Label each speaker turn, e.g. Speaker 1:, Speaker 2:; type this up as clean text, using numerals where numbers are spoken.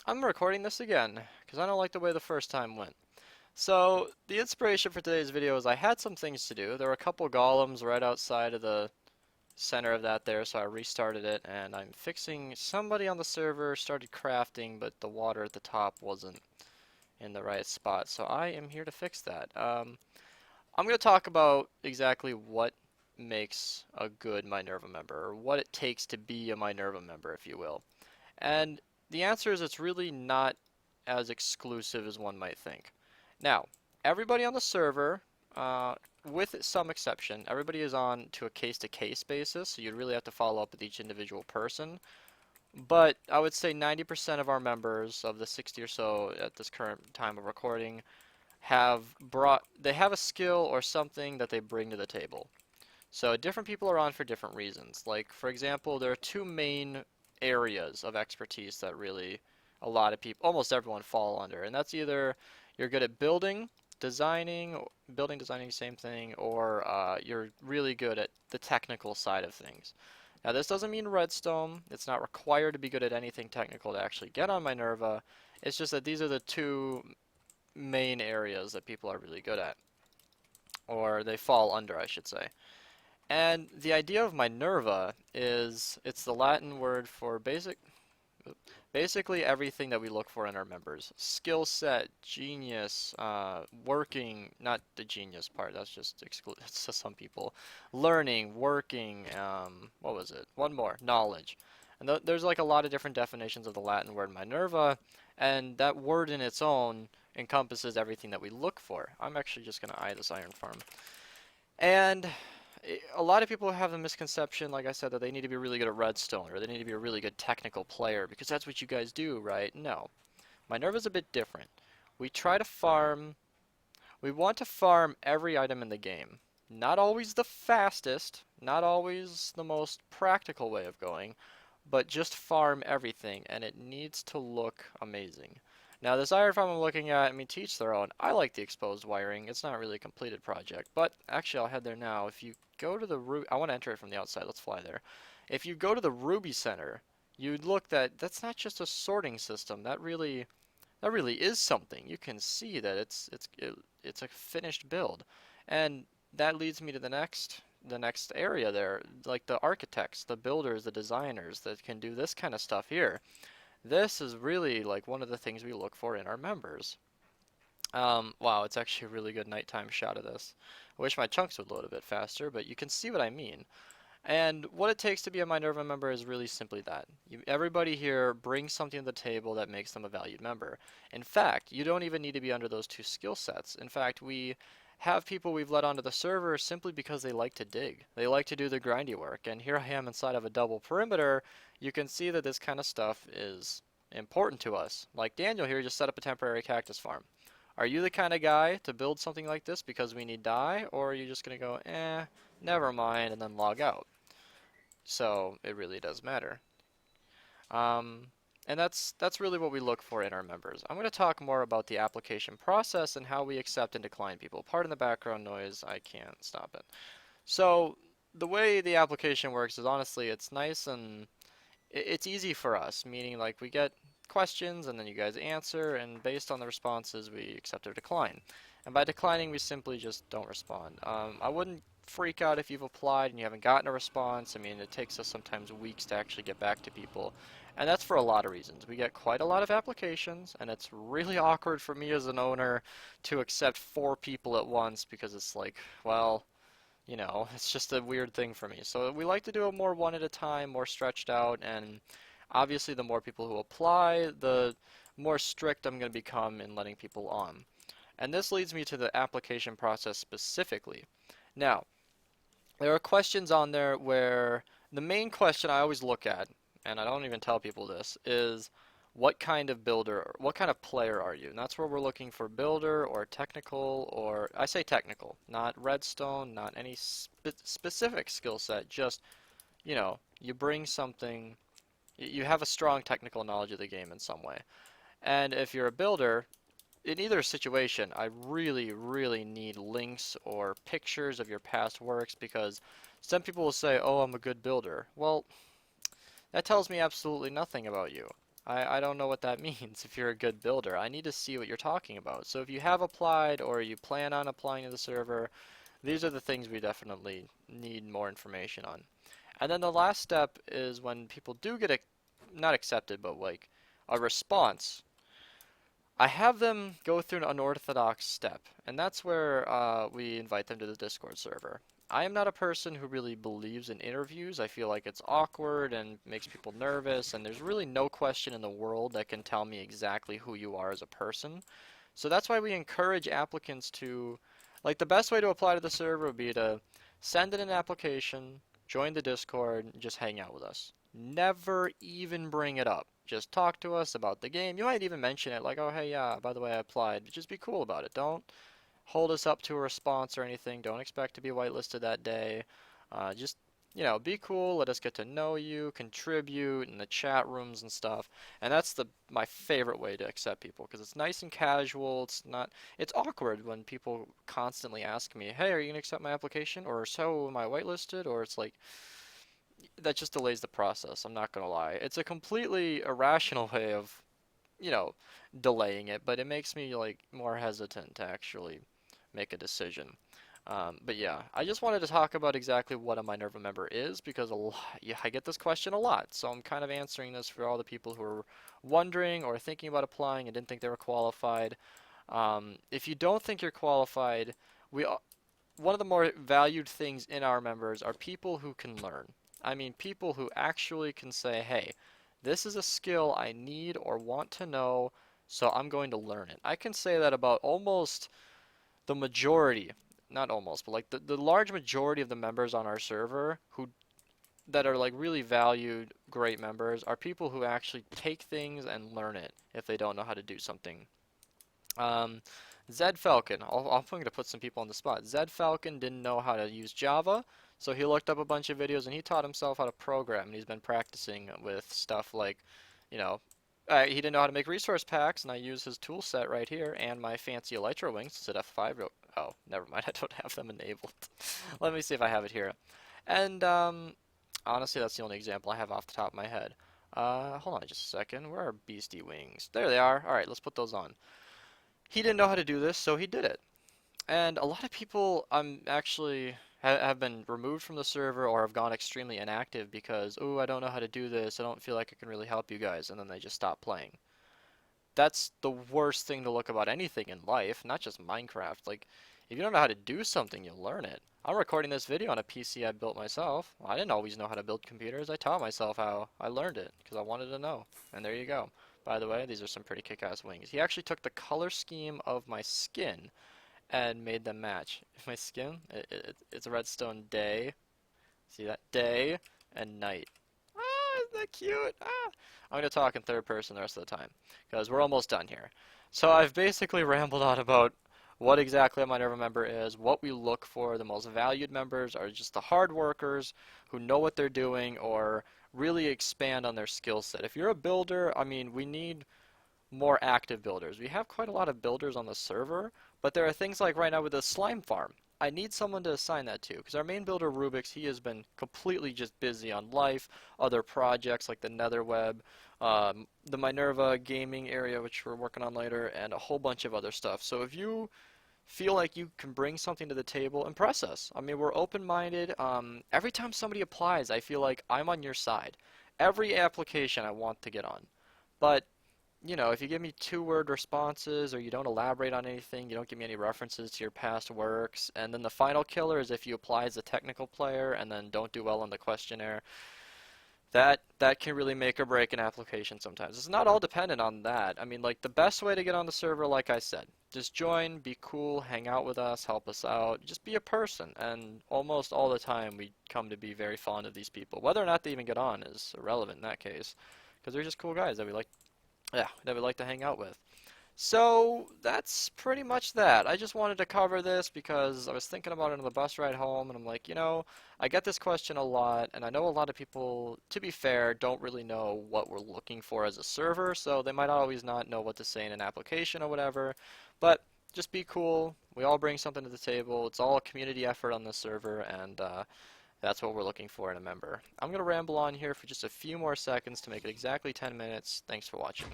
Speaker 1: I'm recording this again because I don't like the way the first time went. So, the inspiration for today's video is I had some things to do. There were a couple golems right outside of the center of that there, so I restarted it, and I'm fixing somebody on the server started crafting, but the water at the top wasn't in the right spot, so I am here to fix that. I'm going to talk about exactly what makes a good Minerva member, or what it takes to be a Minerva member, if you will. And the answer is it's really not as exclusive as one might think. Now, everybody on the server, with some exception, everybody is on to a case-to-case basis, so you'd really have to follow up with each individual person. But I would say 90% of our members, of the 60 or so at this current time of recording, they have a skill or something that they bring to the table. So different people are on for different reasons. Like, for example, there are two main areas of expertise that really a lot of people, almost everyone, fall under. And that's either you're good at building, designing, same thing, or you're really good at the technical side of things. Now, this doesn't mean redstone. It's not required to be good at anything technical to actually get on Minerva. It's just that these are the two main areas that people are really good at, or they fall under, I should say. And the idea of Minerva is it's the Latin word for basically everything that we look for in our members. Skill set, genius, working, not the genius part, that's just excluded to some people. Learning, working, what was it? One more, knowledge. And there's like a lot of different definitions of the Latin word Minerva, and that word in its own encompasses everything that we look for. I'm actually just going to eye this iron farm. And a lot of people have the misconception, like I said, that they need to be really good at redstone or they need to be a really good technical player because that's what you guys do, right? No. Minerva's a bit different. We try to farm, we want to farm every item in the game. Not always the fastest, not always the most practical way of going, but just farm everything and it needs to look amazing. Now this iron farm I'm looking at, I mean, to each their own. I like the exposed wiring. It's not really a completed project, but actually I'll head there now. If you go to the I want to enter it from the outside. Let's fly there. If you go to the Ruby Center, you'd look that's not just a sorting system. That really is something. You can see that it's a finished build, and that leads me to the next area there, like the architects, the builders, the designers that can do this kind of stuff here. This is really like one of the things we look for in our members. Wow, it's actually a really good nighttime shot of this. I wish my chunks would load a bit faster, but you can see what I mean. And what it takes to be a Minerva member is really simply that. Everybody here brings something to the table that makes them a valued member. In fact, you don't even need to be under those two skill sets. In fact, we have people we've let onto the server simply because they like to dig. They like to do the grindy work. And here I am inside of a double perimeter. You can see that this kind of stuff is important to us. Like Daniel here just set up a temporary cactus farm. Are you the kind of guy to build something like this because we need dye, or are you just going to go, never mind, and then log out? So it really does matter. Um, and that's really what we look for in our members. I'm going to talk more about the application process and how we accept and decline people. Pardon the background noise, I can't stop it. So the way the application works is honestly it's nice and it's easy for us, meaning like we get questions and then you guys answer, and based on the responses we accept or decline. And by declining we simply just don't respond. I wouldn't freak out if you've applied and you haven't gotten a response. I mean, it takes us sometimes weeks to actually get back to people. And that's for a lot of reasons. We get quite a lot of applications, and it's really awkward for me as an owner to accept 4 people at once because it's like, well, it's just a weird thing for me. So we like to do it more one at a time, more stretched out, and obviously the more people who apply, the more strict I'm going to become in letting people on. And this leads me to the application process specifically. Now, there are questions on there where the main question I always look at, and I don't even tell people this, is what kind of builder, what kind of player are you? And that's where we're looking for builder or technical, or I say technical, not redstone, not any specific skill set, just, you bring something, you have a strong technical knowledge of the game in some way. And if you're a builder, in either situation, I really, really need links or pictures of your past works because some people will say, oh, I'm a good builder. Well, that tells me absolutely nothing about you. I don't know what that means if you're a good builder. I need to see what you're talking about. So if you have applied or you plan on applying to the server, these are the things we definitely need more information on. And then the last step is when people do get not accepted, but like a response. I have them go through an unorthodox step, and that's where we invite them to the Discord server. I am not a person who really believes in interviews. I feel like it's awkward and makes people nervous, and there's really no question in the world that can tell me exactly who you are as a person. So that's why we encourage applicants to, like, the best way to apply to the server would be to send in an application, join the Discord, and just hang out with us. Never even bring it up. Just talk to us about the game. You might even mention it, like, oh, hey, yeah, by the way, I applied. Just be cool about it. Don't hold us up to a response or anything. Don't expect to be whitelisted that day. Just, be cool. Let us get to know you, contribute in the chat rooms and stuff. And that's my favorite way to accept people because it's nice and casual. It's awkward when people constantly ask me, hey, are you going to accept my application? Or so am I whitelisted? Or it's like, that just delays the process. I'm not going to lie. It's a completely irrational way of, you know, delaying it, but it makes me like more hesitant to actually make a decision. But yeah, I just wanted to talk about exactly what a Minerva member is because yeah, I get this question a lot. So I'm kind of answering this for all the people who are wondering or thinking about applying and didn't think they were qualified. If you don't think you're qualified, we one of the more valued things in our members are people who can learn. I mean, people who actually can say, hey, this is a skill I need or want to know, so I'm going to learn it. I can say that about almost the majority, not almost, but like the large majority of the members on our server who that are like really valued, great members are people who actually take things and learn it if they don't know how to do something. Um, ZedFalcon, I'm going to put some people on the spot. ZedFalcon didn't know how to use Java, so he looked up a bunch of videos and he taught himself how to program. And he's been practicing with stuff like, you know, he didn't know how to make resource packs, and I use his tool set right here and my fancy Elytra wings. Is it F5? Oh, never mind. I don't have them enabled. Let me see if I have it here. And honestly, that's the only example I have off the top of my head. Hold on just a second. Where are Beastie Wings? There they are. All right, let's put those on. He didn't know how to do this, so he did it. And a lot of people actually have been removed from the server or have gone extremely inactive because, oh, I don't know how to do this. I don't feel like I can really help you guys, and then they just stop playing. That's the worst thing to look about anything in life, not just Minecraft. Like, if you don't know how to do something, you'll learn it. I'm recording this video on a PC I built myself. I didn't always know how to build computers. I taught myself how. I learned it because I wanted to know. And there you go. By the way, these are some pretty kick-ass wings. He actually took the color scheme of my skin and made them match. My skin, it's a redstone day. See that? Day and night. Ah, isn't that cute? Ah. I'm going to talk in third person the rest of the time because we're almost done here. So I've basically rambled on about what exactly a Minerva member is, what we look for. The most valued members are just the hard workers who know what they're doing or really expand on their skill set. If you're a builder, I mean, we need more active builders. We have quite a lot of builders on the server, but there are things like right now with the slime farm. I need someone to assign that to because our main builder Rubik's, he has been completely just busy on life, other projects like the Netherweb, the Minerva gaming area, which we're working on later, and a whole bunch of other stuff. So if you feel like you can bring something to the table, impress us. I mean, we're open-minded. Every time somebody applies, I feel like I'm on your side. Every application I want to get on. But if you give me two-word responses or you don't elaborate on anything, you don't give me any references to your past works, and then the final killer is if you apply as a technical player and then don't do well on the questionnaire, that can really make or break an application sometimes. It's not all dependent on that. I mean, like, the best way to get on the server, like I said, just join, be cool, hang out with us, help us out, just be a person, and almost all the time we come to be very fond of these people. Whether or not they even get on is irrelevant in that case, because they're just cool guys that we like to hang out with. So that's pretty much that. I just wanted to cover this because I was thinking about it on the bus ride home, and I'm like, I get this question a lot, and I know a lot of people, to be fair, don't really know what we're looking for as a server, so they might always not know what to say in an application or whatever. But just be cool. We all bring something to the table. It's all a community effort on this server, and That's what we're looking for in a member. I'm going to ramble on here for just a few more seconds to make it exactly 10 minutes. Thanks for watching.